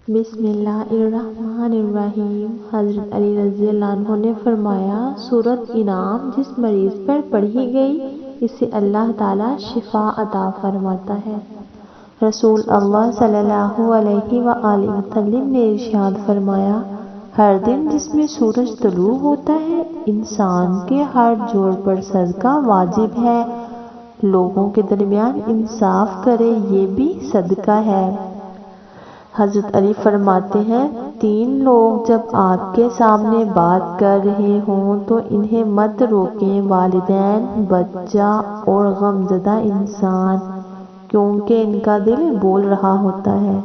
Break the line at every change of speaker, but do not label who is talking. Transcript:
بسم اللہ الرحمن الرحیم۔ حضرت علی رضی اللہ عنہ نے فرمایا، سورۃ انعام جس مریض پر پڑھی گئی اسے اللہ تعالیٰ شفا عطا فرماتا ہے۔ رسول اللہ صلی اللہ علیہ وآلہ وسلم نے ارشاد فرمایا، ہر دن جس میں سورج طلوع ہوتا ہے انسان کے ہر جوڑ پر صدقہ واجب ہے۔ لوگوں کے درمیان انصاف کرے، یہ بھی صدقہ ہے۔ حضرت علی فرماتے ہیں، 3 لوگ جب آپ کے سامنے بات کر رہے ہوں تو انہیں مت روکیں، والدین، بچہ اور غمزدہ انسان، کیونکہ ان کا دل بول رہا ہوتا ہے۔